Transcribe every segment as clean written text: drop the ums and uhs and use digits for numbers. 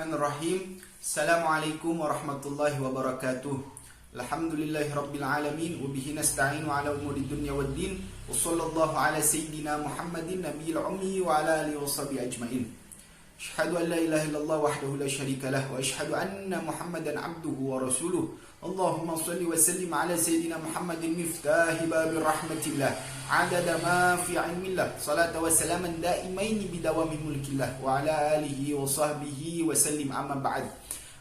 Bismillahirrahmanirrahim. Assalamualaikum warahmatullahi wabarakatuh. Alhamdulillahirabbil alamin wa bihi nasta'inu ala umuri dunya waddin. Wa sallallahu ala sayyidina Muhammadin nabiyil ummi wa ala alihi washabihi ajmain. Asyhadu an la ilaha illallah wahdahu la syarika lah wa asyhadu anna Muhammadan abduhu wa rasuluh. Allahumma shalli wa sallim ala sayyidina Muhammadin miftahi babir rahmatillah adada ma fi ilmillah salatu wa salaman daimaini bidawami mulkillah wa ala alihi wa sahbihi wa sallim amma ba'd.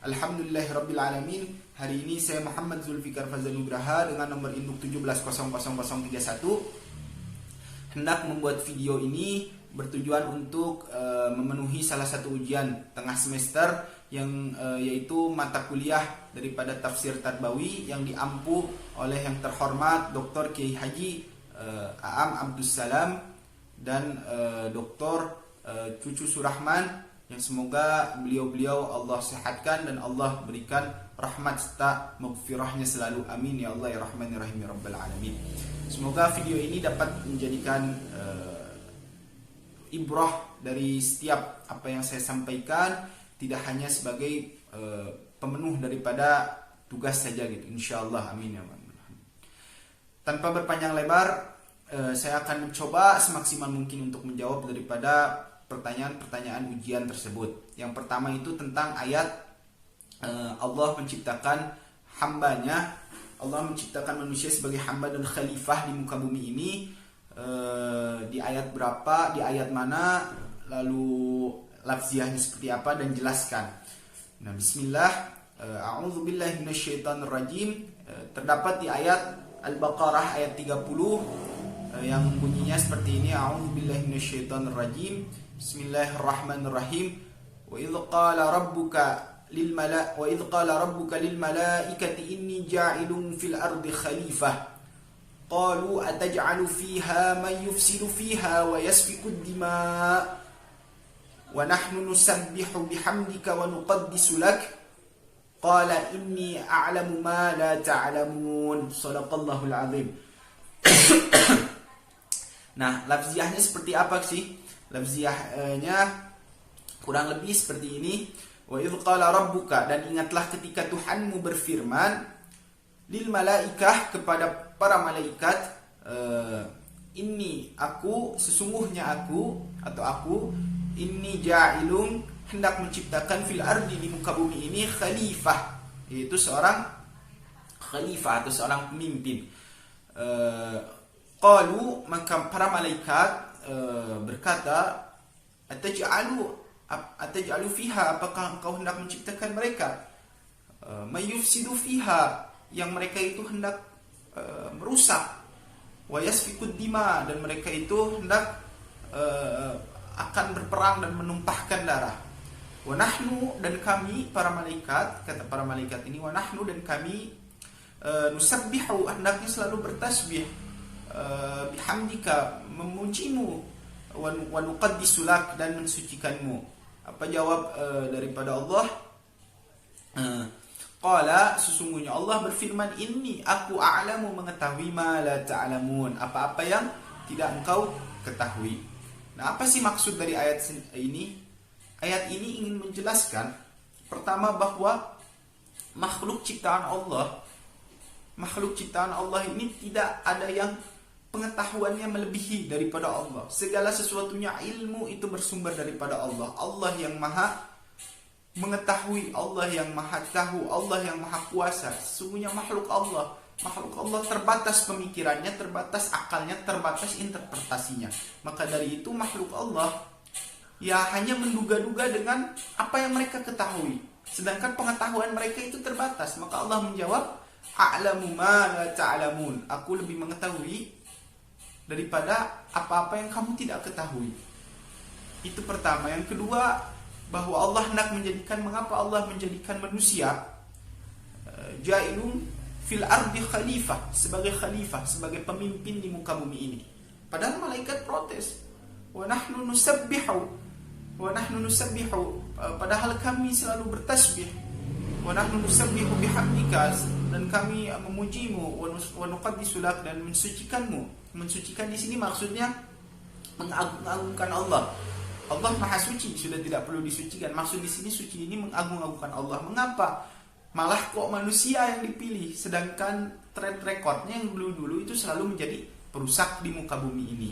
Alhamdulillahi rabbil alamin. Hari ini saya Muhammad Zulfikar Fazanugraha dengan nomor induk 17000031 hendak membuat video ini bertujuan untuk memenuhi salah satu ujian tengah semester yang yaitu mata kuliah daripada tafsir Tarbawi yang diampu oleh yang terhormat Dr. Kiai Haji Aam Abdus Salam dan Dr. Cucu Surahman, yang semoga beliau-beliau Allah sehatkan dan Allah berikan rahmat serta maghfirahnya selalu, amin ya Allah ya Rahman ya Rahim ya Rabbal Alamin. Semoga video ini dapat menjadikan ibrah dari setiap apa yang saya sampaikan, tidak hanya sebagai pemenuh daripada tugas saja gitu, insyaallah, amin ya Allah. Tanpa berpanjang lebar, saya akan mencoba semaksimal mungkin untuk menjawab daripada pertanyaan-pertanyaan ujian tersebut. Yang pertama itu tentang ayat Allah menciptakan hambanya, Allah menciptakan manusia sebagai hamba dan khalifah di muka bumi ini. Di ayat berapa, di ayat mana, lalu lafziahnya seperti apa, dan jelaskan. Nah, bismillah, a'udzubillahi minasyaitonirrajim. Terdapat di ayat Al-Baqarah ayat 30 yang bunyinya seperti ini, a'udzubillahi minasyaitonirrajim. Bismillahirrahmanirrahim. Wa idz qala rabbuka lil malaikati inni ja'ilun fil ardi khalifah. Qalu ataj'alu fiha man yufsidu fiha wa yasfiku ad-dima' wa nahnu nusabbihu bihamdika wa nuqaddisu lak. Qala inni a'lamu ma la ta'lamun. Shadaqallahul azim. Nah, lafziahnya seperti apa sih? Lafziahnya kurang lebih seperti ini. Wa idz qala rabbuka, dan ingatlah ketika Tuhanmu berfirman, lil malaikah, kepada para malaikat, ini aku, sesungguhnya aku, atau aku, ini ja'ilun, hendak menciptakan fil ardi, di muka bumi ini, khalifah, yaitu seorang khalifah atau seorang pemimpin. Qalu, maka para malaikat berkata, ataj'alu fiha, apakah engkau hendak menciptakan mereka, mayufsidu fiha, yang mereka itu hendak merusak, wa yasfikud dima, dan mereka itu hendak akan berperang dan menumpahkan darah. Wa nahnu, dan kami para malaikat, kata para malaikat ini, wa nahnu, dan kami, nusabbihu, hendaknya selalu bertasbih, bihamdika, memujimu, wa nuqaddisu lak, dan mensucikanmu. Apa jawab daripada Allah? Qala, sesungguhnya Allah berfirman, inni, aku a'lamu, mengetahui, ma la ta'lamun, apa-apa yang tidak engkau ketahui. Nah, apa sih maksud dari ayat ini? Ayat ini ingin menjelaskan pertama bahwa makhluk ciptaan Allah ini tidak ada yang pengetahuannya melebihi daripada Allah. Segala sesuatunya, ilmu itu bersumber daripada Allah. Allah yang maha mengetahui, Allah yang maha tahu, Allah yang maha kuasa. Sesungguhnya makhluk Allah terbatas pemikirannya, terbatas akalnya, terbatas interpretasinya. Maka dari itu makhluk Allah ya hanya menduga-duga dengan apa yang mereka ketahui, sedangkan pengetahuan mereka itu terbatas. Maka Allah menjawab, a'lamu ma la ta'lamun, aku lebih mengetahui daripada apa-apa yang kamu tidak ketahui. Itu pertama. Yang kedua, bahwa Allah hendak menjadikan, mengapa Allah menjadikan manusia ja'ilun fil ardi khalifah, sebagai khalifah, sebagai pemimpin di muka bumi ini. Padahal malaikat protes, wa nahnu nusabbihu, padahal kami selalu bertasbih, wa nahnu nusabbihu bihamdika, dan kami memujimu, wa nuqaddisu lak, dan mensucikanmu. Mensucikan di sini maksudnya mengagung-agungkan Allah. Allah Maha Suci, sudah tidak perlu disucikan. Maksud di sini suci ini mengagung-agungkan Allah. Mengapa? Malah kok manusia yang dipilih, sedangkan track recordnya yang dulu-dulu itu selalu menjadi perusak di muka bumi ini.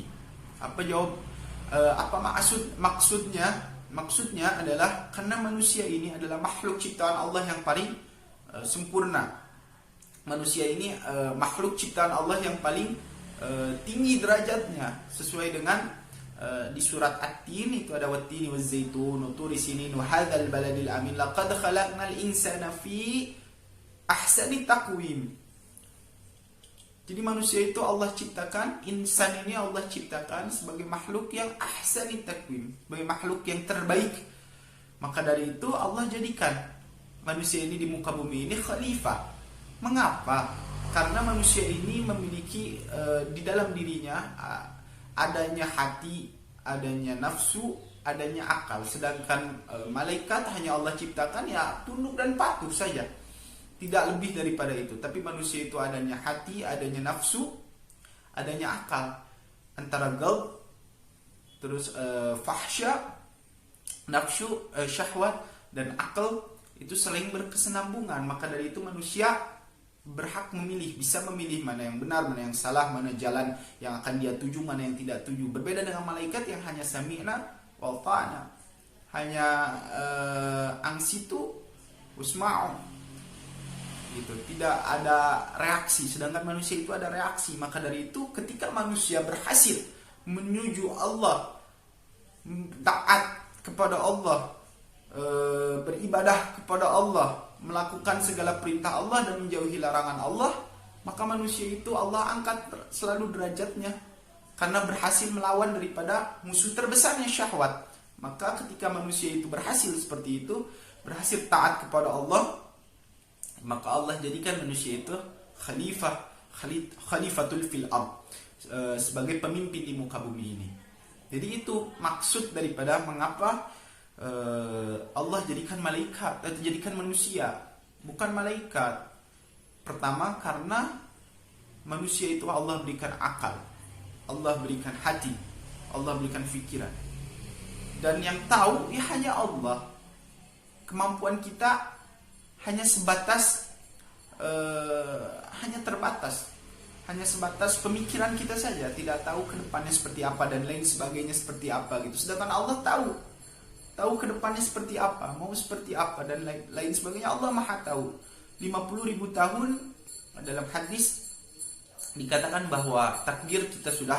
Apa jawab? Apa maksudnya? Maksudnya adalah karena manusia ini adalah makhluk ciptaan Allah yang paling sempurna. Manusia ini makhluk ciptaan Allah yang paling tinggi derajatnya, sesuai dengan di surat At-Tin itu ada wattini waz-zaitun wa turi sinin wa hadzal baladil amin laqad khalaqnal insana fi ahsani taqwim. Jadi manusia itu Allah ciptakan, insan ini Allah ciptakan sebagai makhluk yang ahsani taqwim, sebagai makhluk yang terbaik. Maka dari itu Allah jadikan manusia ini di muka bumi ini khalifah. Mengapa? Karena manusia ini memiliki di dalam dirinya adanya hati, adanya nafsu, adanya akal. Sedangkan malaikat hanya Allah ciptakan ya tunduk dan patuh saja, tidak lebih daripada itu. Tapi manusia itu adanya hati, adanya nafsu, adanya akal. Antara qalb, terus fahsya, nafsu, syahwat, dan akal itu saling berkesinambungan. Maka dari itu manusia berhak memilih, bisa memilih mana yang benar, mana yang salah, mana jalan yang akan dia tuju, mana yang tidak tuju. Berbeda dengan malaikat yang hanya sami'na wa ta'na, hanya angsitu usma'u, gitu, tidak ada reaksi. Sedangkan manusia itu ada reaksi. Maka dari itu ketika manusia berhasil menuju Allah, taat kepada Allah, beribadah kepada Allah, melakukan segala perintah Allah dan menjauhi larangan Allah, maka manusia itu Allah angkat selalu derajatnya karena berhasil melawan daripada musuh terbesarnya syahwat. Maka ketika manusia itu berhasil seperti itu, berhasil taat kepada Allah, maka Allah jadikan manusia itu khalifatul fil ard, sebagai pemimpin di muka bumi ini. Jadi itu maksud daripada mengapa Allah jadikan malaikat atau jadikan manusia, bukan malaikat. Pertama karena manusia itu Allah berikan akal, Allah berikan hati, Allah berikan fikiran, dan yang tahu ya hanya Allah. Kemampuan kita hanya sebatas hanya terbatas, hanya sebatas pemikiran kita saja, tidak tahu ke depannya seperti apa dan lain sebagainya seperti apa gitu. Sedangkan Allah tahu ke depannya seperti apa, mau seperti apa dan lain sebagainya. Allah Maha tahu. 50.000 tahun dalam hadis dikatakan bahwa takdir kita sudah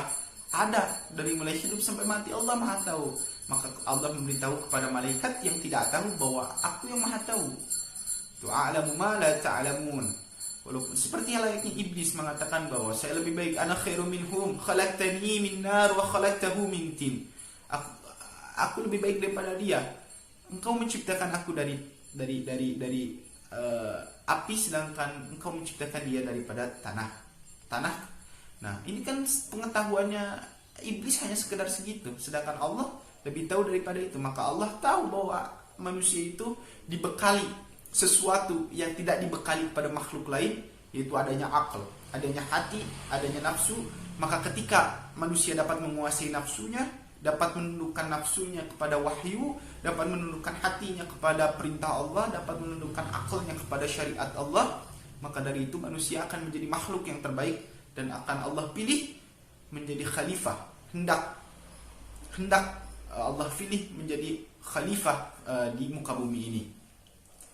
ada dari mulai hidup sampai mati. Allah Maha tahu. Maka Allah memberitahu kepada malaikat yang tidak tahu bahwa aku yang Maha tahu. Tu'alamu ma la ta'lamun. Walaupun seperti layaknya iblis mengatakan bahwa saya lebih baik, ana khairu minhum, khalaqtani min nar wa khalaqtahu min tin. Aku lebih baik daripada dia. Engkau menciptakan aku dari api, sedangkan engkau menciptakan dia daripada tanah. Nah, ini kan pengetahuannya iblis hanya sekedar segitu, sedangkan Allah lebih tahu daripada itu. Maka Allah tahu bahwa manusia itu dibekali sesuatu yang tidak dibekali pada makhluk lain, yaitu adanya akal, adanya hati, adanya nafsu. Maka ketika manusia dapat menguasai nafsunya, dapat menundukkan nafsunya kepada wahyu, dapat menundukkan hatinya kepada perintah Allah, dapat menundukkan akalnya kepada syariat Allah, maka dari itu manusia akan menjadi makhluk yang terbaik dan akan Allah pilih menjadi khalifah. Hendak Allah pilih menjadi khalifah di muka bumi ini.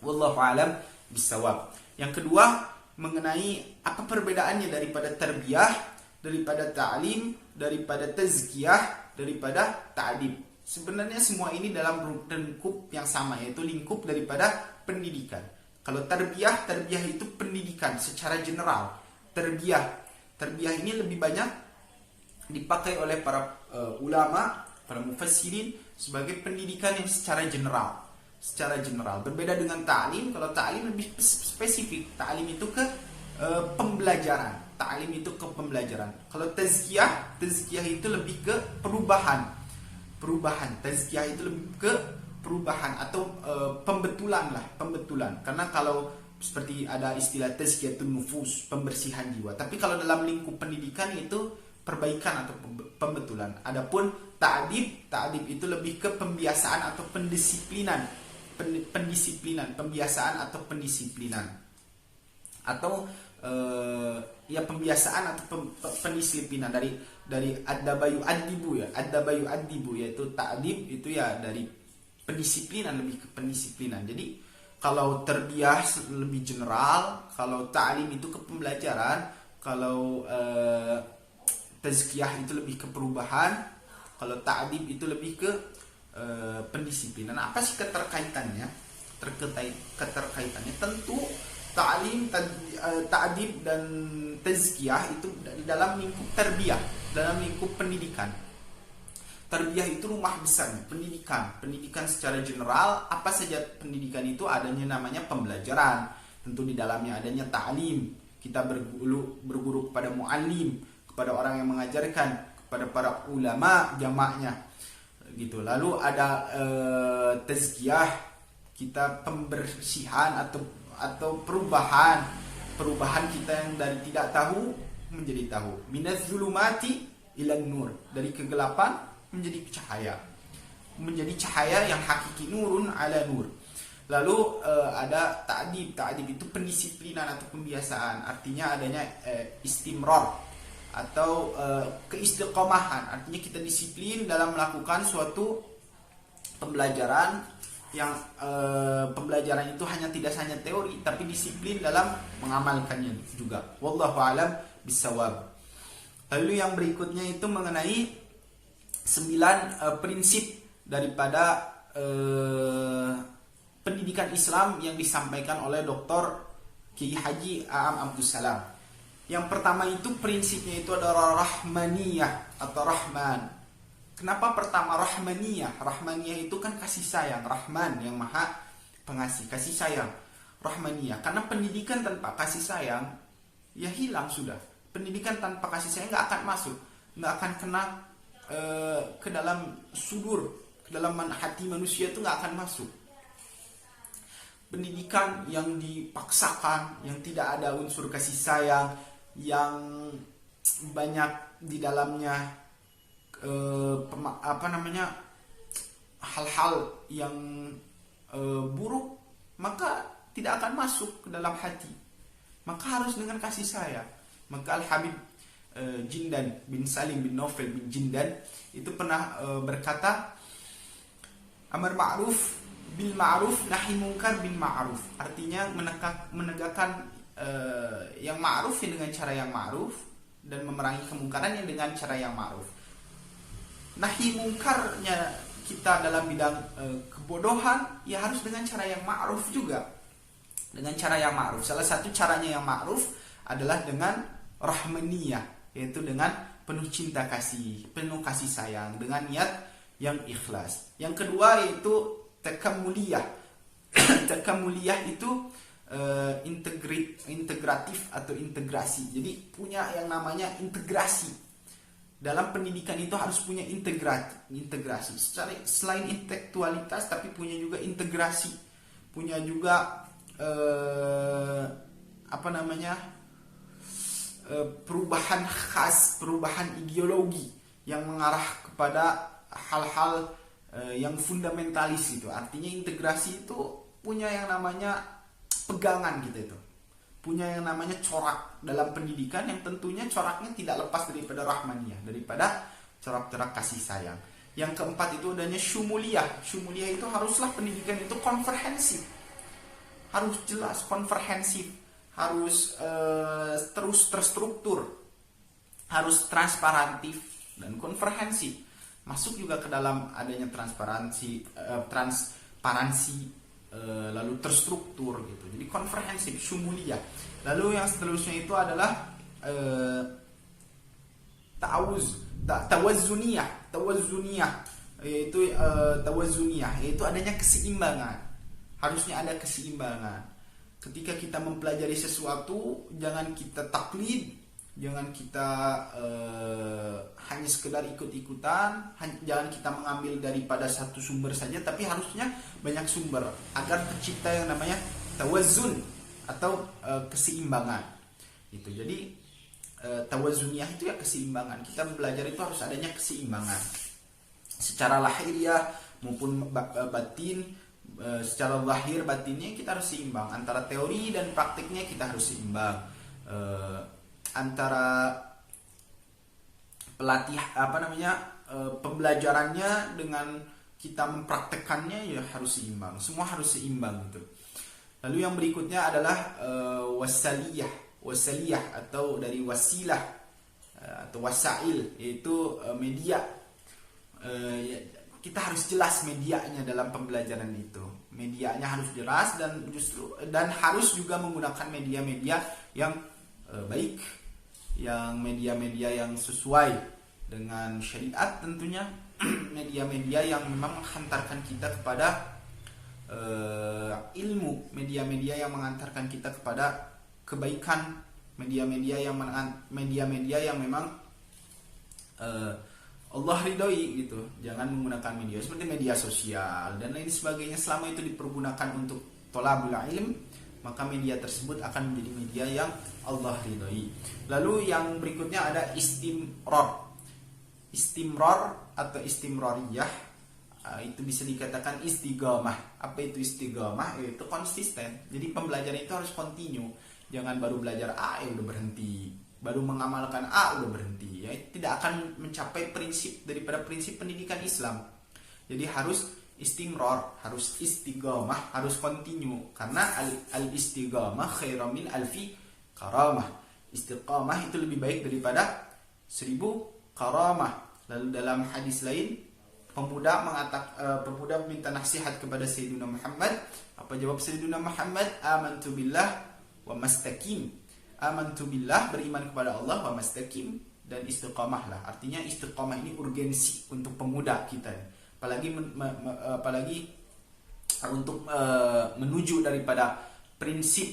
Wallahu a'lam bissawab. Yang kedua, mengenai apa perbedaannya daripada tarbiyah, daripada ta'lim, daripada tazkiyah, daripada ta'dib. Sebenarnya semua ini dalam lingkup yang sama, yaitu lingkup daripada pendidikan. Kalau tarbiyah itu pendidikan secara general. Tarbiyah ini lebih banyak dipakai oleh para ulama, para mufassirin sebagai pendidikan yang secara general. Berbeda dengan ta'lim. Kalau ta'lim lebih spesifik. Ta'lim itu ke pembelajaran. Kalau tazkiyah itu lebih ke perubahan. Tazkiyah itu lebih ke perubahan atau pembetulan. Karena kalau seperti ada istilah tazkiyatun nufus, pembersihan jiwa. Tapi kalau dalam lingkup pendidikan itu perbaikan atau pembetulan. Adapun ta'dib itu lebih ke pembiasaan atau pendisiplinan, pembiasaan atau pendisiplinan, atau ya pembiasaan atau pendisiplinan dari addabayu adibu ya, addabayu adibu, yaitu ta'dib itu ya dari pendisiplinan, lebih ke pendisiplinan. Jadi kalau terbiah lebih general, kalau ta'lim itu ke pembelajaran, kalau tazkiyah itu lebih ke perubahan, kalau ta'dib itu lebih ke pendisiplinan. Apa sih keterkaitannya? Keterkaitannya tentu ta'lim, ta'dib dan tazkiyah itu dalam lingkup terbiah, dalam lingkup pendidikan. Terbiah itu rumah besarnya, pendidikan secara general. Apa saja pendidikan itu? Adanya namanya pembelajaran, tentu di dalamnya adanya ta'lim, kita berguru kepada muallim, kepada orang yang mengajarkan, kepada para ulama jamaknya gitu. Lalu ada tazkiyah, kita pembersihan atau perubahan kita yang dari tidak tahu menjadi tahu. Minaz zulumati ilan nur, dari kegelapan menjadi cahaya yang hakiki, nurun ala nur. Lalu ada ta'dib itu pendisiplinan atau pembiasaan, artinya adanya istimrar atau keistiqomahan, artinya kita disiplin dalam melakukan suatu pembelajaran yang pembelajaran itu tidak hanya teori, tapi disiplin dalam mengamalkannya juga. Wallahu a'lam bissawab. Lalu yang berikutnya itu mengenai 9 prinsip daripada pendidikan Islam yang disampaikan oleh Dr. Kiai Haji A'am Abdus Salam. Yang pertama itu prinsipnya itu adalah rahmaniyah atau rahman. Kenapa pertama rahmaniyah? Rahmaniyah itu kan kasih sayang, Rahman yang maha pengasih, kasih sayang. Rahmaniyah, karena pendidikan tanpa kasih sayang ya hilang sudah. Pendidikan tanpa kasih sayang nggak akan masuk, nggak akan kena ke dalam sudur, ke dalam hati manusia itu nggak akan masuk. Pendidikan yang dipaksakan, yang tidak ada unsur kasih sayang, yang banyak di dalamnya hal-hal yang buruk, maka tidak akan masuk ke dalam hati. Maka harus dengan kasih sayang. Maka Al-Habib Jindan bin Salim bin Naufal bin Jindan itu pernah berkata, amar ma'ruf bil ma'ruf, nahi mungkar bil ma'ruf. Artinya menegakkan yang ma'ruf dengan cara yang ma'ruf, dan memerangi kemungkaran yang dengan cara yang ma'ruf. Nahi mungkarnya kita dalam bidang kebodohan ya harus dengan cara yang ma'ruf juga. Dengan cara yang ma'ruf. Salah satu caranya yang ma'ruf adalah dengan rahmaniyah, yaitu dengan penuh cinta kasih, penuh kasih sayang, dengan niat yang ikhlas. Yang kedua yaitu takamuliyah. Takamuliyah itu integratif atau integrasi. Jadi punya yang namanya integrasi. Dalam pendidikan itu harus punya integrasi. Selain intelektualitas, tapi punya juga integrasi, punya juga perubahan khas, perubahan ideologi yang mengarah kepada hal-hal yang fundamentalis itu. Artinya integrasi itu punya yang namanya pegangan gitu, itu punya yang namanya corak dalam pendidikan, yang tentunya coraknya tidak lepas daripada rahmaniyah, daripada corak-corak kasih sayang. Yang keempat itu adanya syumuliyah. Syumuliyah itu haruslah pendidikan itu komprehensif, harus jelas, komprehensif, harus terus terstruktur, harus transparantif dan komprehensif. Masuk juga ke dalam adanya transparansi, lalu terstruktur gitu. Jadi komprehensif, syumuliyah. Lalu yang seterusnya itu adalah tawazuniyah, yaitu yaitu adanya keseimbangan. Harusnya ada keseimbangan. Ketika kita mempelajari sesuatu, jangan kita taklid, jangan kita hanya sekedar ikut-ikutan, jangan kita mengambil daripada satu sumber saja, tapi harusnya banyak sumber agar tercipta yang namanya tawazun atau keseimbangan. Itu. Jadi tawazuniyah itu ya keseimbangan. Kita belajar itu harus adanya keseimbangan secara lahiriah maupun batin. Secara lahir batinnya kita harus seimbang, antara teori dan praktiknya kita harus seimbang, antara pelatih pembelajarannya dengan kita mempraktekannya ya harus seimbang, semua harus seimbang gitu. Lalu yang berikutnya adalah wasaliyah atau dari wasilah atau wasail, yaitu media. Kita harus jelas medianya dalam pembelajaran itu. Medianya harus jelas dan harus juga menggunakan media-media yang baik, yang media-media yang sesuai dengan syariat tentunya. Media-media yang memang menghantarkan kita kepada ilmu, media-media yang mengantarkan kita kepada kebaikan, media-media yang memang Allah ridhoi gitu. Jangan menggunakan media seperti media sosial dan lain sebagainya. Selama itu dipergunakan untuk thalabul ilm, maka media tersebut akan menjadi media yang Allah ridhoi. Lalu yang berikutnya ada istimrar atau istimrariyah. Itu bisa dikatakan istiqamah. Apa itu istiqamah? Yaitu konsisten. Jadi pembelajaran itu harus kontinu. Jangan baru belajar A ya udah berhenti, baru mengamalkan A udah berhenti, ya tidak akan mencapai prinsip daripada prinsip pendidikan Islam. Jadi harus istimrar, harus istiqamah, harus kontinu, karena al-istiqamah khairum min alfi karamah. Istiqamah itu lebih baik daripada 1000 karamah. Lalu dalam hadis lain, pemuda meminta nasihat kepada Sayyidina Muhammad. Apa jawab Sayyidina Muhammad? Amantu billah wa mastaqim. Amantu billah, beriman kepada Allah, wa mastaqim, dan istiqamahlah. Artinya istiqamah ini urgensi untuk pemuda kita. Apalagi untuk menuju daripada prinsip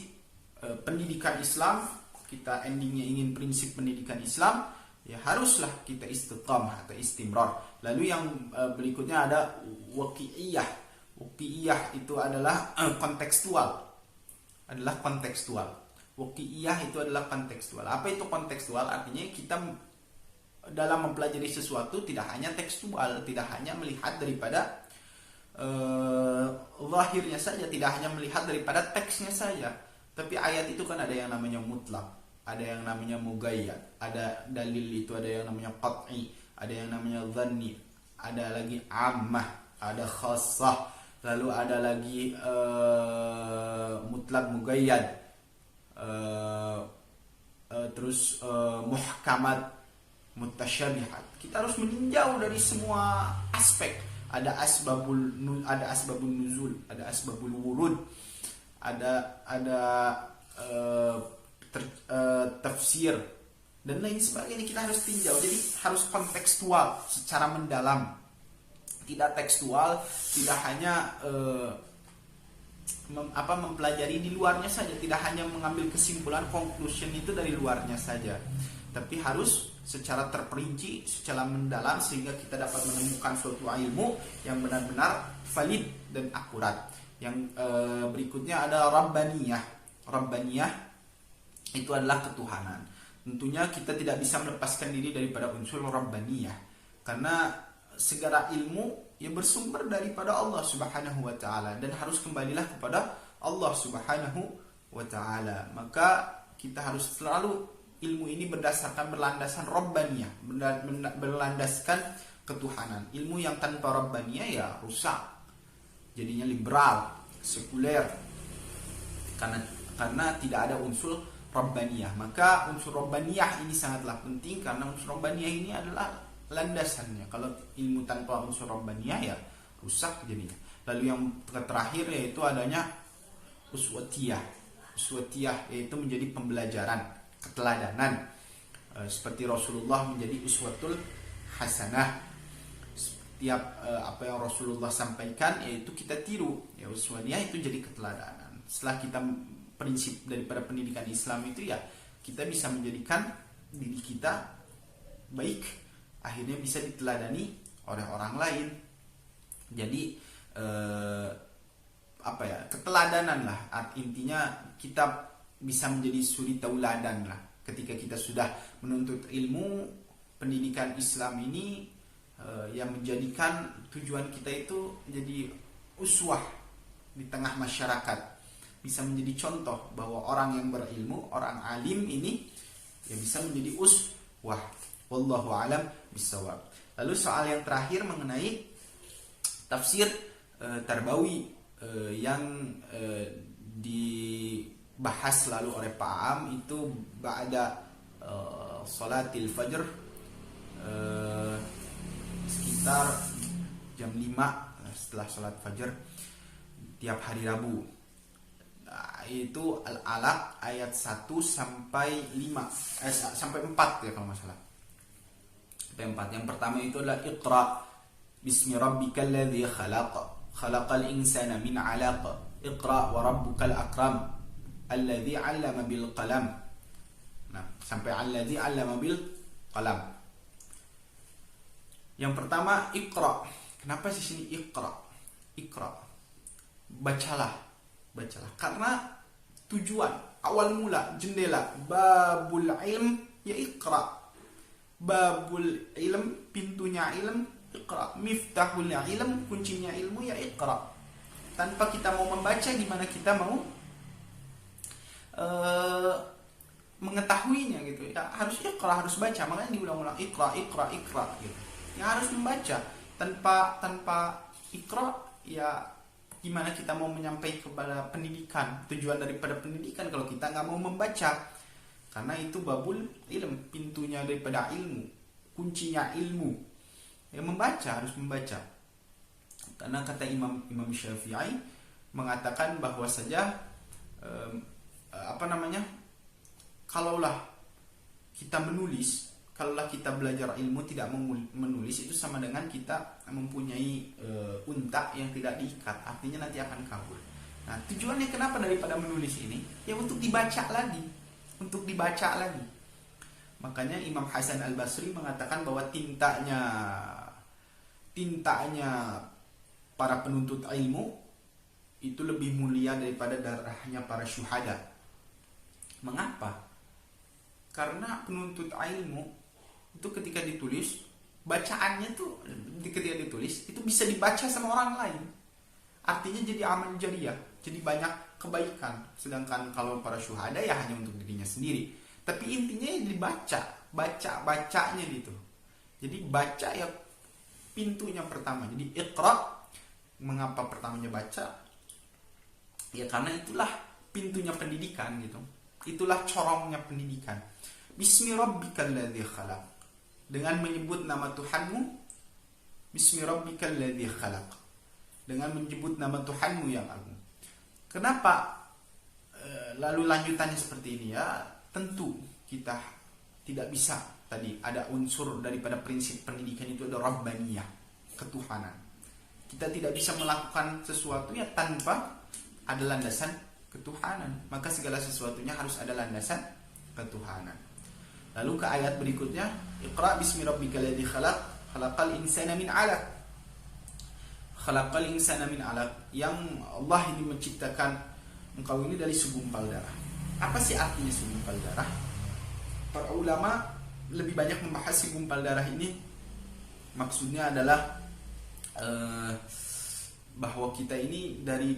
pendidikan Islam. Kita endingnya ingin prinsip pendidikan Islam, ya haruslah kita istiqamah atau istimrar. Lalu yang berikutnya ada waqi'iyah. Waqi'iyah itu adalah kontekstual. Waqi'iyah itu adalah kontekstual. Apa itu kontekstual? Artinya kita dalam mempelajari sesuatu tidak hanya tekstual, tidak hanya melihat daripada zahirnya saja, tidak hanya melihat daripada teksnya saja. Tapi ayat itu kan ada yang namanya mutlak, ada yang namanya mugayyad, ada dalil itu ada yang namanya qat'i, ada yang namanya dhanni, ada lagi ammah, ada khassah, lalu ada lagi mutlak mugayyad, terus muhkamat, mutasyabihat. Kita harus meninjau dari semua aspek. Ada asbabun nuzul, ada asbabul wurud, ada tafsir dan lain sebagainya. Kita harus tinjau. Jadi harus kontekstual secara mendalam, tidak tekstual, tidak hanya mempelajari di luarnya saja, tidak hanya mengambil kesimpulan conclusion itu dari luarnya saja, tapi harus secara terperinci, secara mendalam, sehingga kita dapat menemukan suatu ilmu yang benar-benar valid dan akurat. Yang berikutnya ada rabbaniyah. Rabbaniyah itu adalah ketuhanan. Tentunya kita tidak bisa melepaskan diri daripada unsur rabbaniyah, karena segala ilmu yang bersumber daripada Allah Subhanahu wa taala dan harus kembalilah kepada Allah Subhanahu wa taala. Maka kita harus selalu ilmu ini berlandasan rabbaniyah, berlandaskan ketuhanan. Ilmu yang tanpa rabbaniyah ya rusak, jadinya liberal, sekuler, karena tidak ada unsur rabbaniyah. Maka unsur rabbaniyah ini sangatlah penting, karena unsur rabbaniyah ini adalah landasannya. Kalau ilmu tanpa unsur rabbaniyah ya rusak jadinya. Lalu yang terakhir yaitu adanya uswatiyah. Uswatiyah yaitu menjadi pembelajaran, keteladanan. Seperti Rasulullah menjadi uswatul hasanah. Setiap apa yang Rasulullah sampaikan yaitu kita tiru. Ya, uswatiyah itu jadi keteladanan. Setelah kita prinsip daripada pendidikan Islam itu ya kita bisa menjadikan diri kita baik, akhirnya bisa diteladani oleh orang lain. Jadi keteladanan lah. Intinya kita bisa menjadi suri tauladan lah. Ketika kita sudah menuntut ilmu, pendidikan Islam ini yang menjadikan tujuan kita itu jadi uswah di tengah masyarakat, bisa menjadi contoh bahwa orang yang berilmu, orang alim ini ya bisa menjadi uswah. Wallahu alam bisawab. Lalu soal yang terakhir mengenai tafsir Tarbawi yang dibahas lalu oleh Pak Am itu ba'da salatil fajr, sekitar jam 5 setelah salat fajar tiap hari Rabu. Itu Al-Alaq ayat 1 sampai 5 sampai 4 ya kalau nggak salah. Sampai 4. Yang pertama itu adalah Iqra bismi rabbikal ladzi khalaq khalaqal insana min 'alaq Iqra wa rabbukal akram alladzi 'allama bil qalam. Nah, sampai alladzi 'allama bil qalam. Yang pertama Iqra. Kenapa di sini Iqra? Iqra. Bacalah. Karena tujuan awal mula jendela babul ilm ya Iqra. Babul ilm, pintunya ilm, Iqra. Miftahul ilm, kuncinya ilmu ya Iqra. Tanpa kita mau membaca, gimana kita mau mengetahuinya gitu ya? Harus Iqra, harus baca. Makanya diulang-ulang Iqra gitu. Ya harus membaca. Tanpa Iqra ya gimana kita mau menyampaikan kepada pendidikan, tujuan daripada pendidikan kalau kita nggak mau membaca. Karena itu babul ilm, pintunya daripada ilmu, kuncinya ilmu. Ya membaca, harus membaca. Karena kata Imam Syafi'i mengatakan bahwa saja kalaulah kita menulis, kalaulah kita belajar ilmu tidak menulis, itu sama dengan kita mempunyai unta yang tidak diikat, artinya nanti akan kabur. Nah, tujuannya kenapa daripada menulis ini? Ya untuk dibaca lagi. Makanya Imam Hasan Al-Basri mengatakan bahwa tintanya para penuntut ilmu itu lebih mulia daripada darahnya para syuhada. Mengapa? Karena penuntut ilmu itu ketika ditulis, bacaannya tuh ketika ditulis itu bisa dibaca sama orang lain. Artinya jadi amal jariah, jadi banyak kebaikan. Sedangkan kalau para syuhada ya hanya untuk dirinya sendiri. Tapi intinya ya bacanya gitu. Jadi baca ya pintunya pertama. Jadi Iqra, mengapa pertamanya baca? Ya karena itulah pintunya pendidikan gitu. Itulah corongnya pendidikan. Bismi rabbikal ladzi khalaq. Dengan menyebut nama Tuhanmu, Bismi rabbikal ladzi khalaq. Dengan menyebut nama Tuhanmu yang agung. Kenapa lalu lanjutannya seperti ini ya? Tentu kita tidak bisa, tadi ada unsur daripada prinsip pendidikan itu ada Rabbaniyah, ketuhanan. Kita tidak bisa melakukan sesuatu ya tanpa ada landasan ketuhanan. Maka segala sesuatunya harus ada landasan ketuhanan. Lalu ke ayat berikutnya, Iqra bismi rabbikal ladzi khalaq khalaqal insana min 'alaq. Khalaqal insana min 'alaq, yang Allah ini menciptakan engkau ini dari segumpal darah. Apa sih artinya segumpal darah? Para ulama lebih banyak membahas segumpal darah ini. Maksudnya adalah bahwa kita ini dari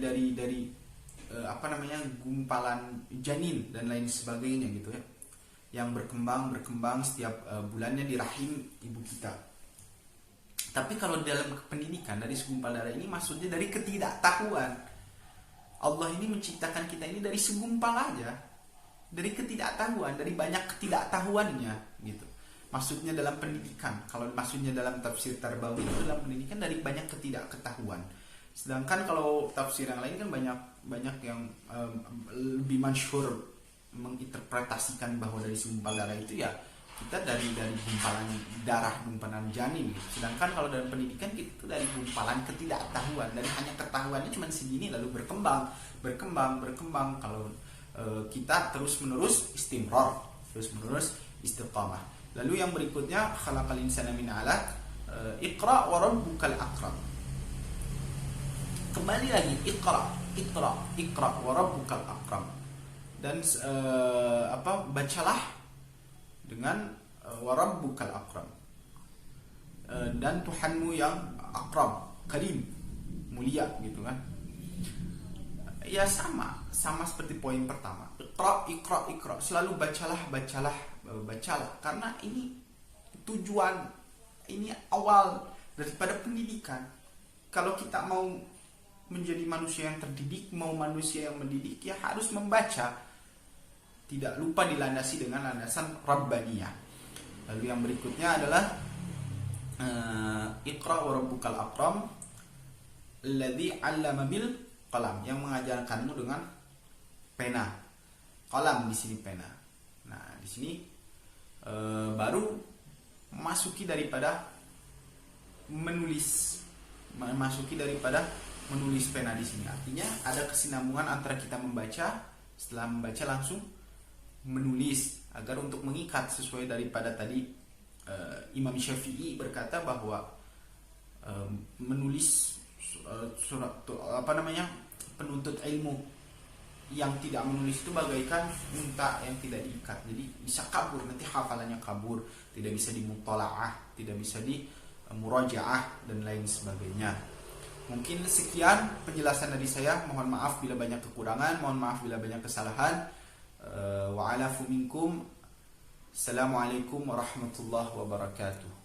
gumpalan janin dan lain sebagainya gitu ya, yang berkembang setiap bulannya di rahim ibu kita. Tapi kalau dalam pendidikan dari segumpal darah ini maksudnya dari ketidaktahuan. Allah ini menciptakan kita ini dari segumpal aja, dari ketidaktahuan, dari banyak ketidaktahuannya gitu. Maksudnya dalam pendidikan, kalau maksudnya dalam tafsir Tarbawi itu dalam pendidikan dari banyak ketidakketahuan. Sedangkan kalau tafsir yang lain kan banyak yang lebih masyhur menginterpretasikan bahwa dari segumpal darah itu ya kita dari gumpalan darah, gumpalan janin gitu. Sedangkan kalau dalam pendidikan kita itu dari gumpalan ketidaktahuan, dari hanya ketahuannya cuma segini lalu berkembang. Kalau kita terus menerus istimrar, terus menerus istiqamah. Lalu yang berikutnya khalaqal insana min 'alaq, Iqra wa rabbukal akram. Kembali lagi Iqra wa rabbukal akram. Dan bacalah dengan wa rabbukal akram, dan Tuhanmu yang akram, karim, mulia gitu kan. Ya sama seperti poin pertama. Iqra. Selalu bacalah. Karena ini tujuan, ini awal daripada pendidikan. Kalau kita mau menjadi manusia yang terdidik, mau manusia yang mendidik, ya harus membaca. Tidak lupa dilandasi dengan landasan Rabbaniyah. Lalu yang berikutnya adalah Iqra wa rabbukal akram alladzi 'allama bil qalam, yang mengajarkanmu dengan pena. Qalam di sini pena. Nah, di sini baru masuki daripada menulis pena di sini. Artinya ada kesinambungan antara kita membaca, setelah membaca langsung menulis, agar untuk mengikat sesuai daripada tadi Imam Syafi'i berkata bahwa menulis penuntut ilmu yang tidak menulis itu bagaikan unta yang tidak diikat, jadi bisa kabur, nanti hafalannya kabur, tidak bisa dimutola'ah, tidak bisa di murajaah dan lain sebagainya. Mungkin sekian penjelasan dari saya, mohon maaf bila banyak kekurangan, mohon maaf bila banyak kesalahan. Wa'alafu minkum. Assalamualaikum warahmatullahi wabarakatuh.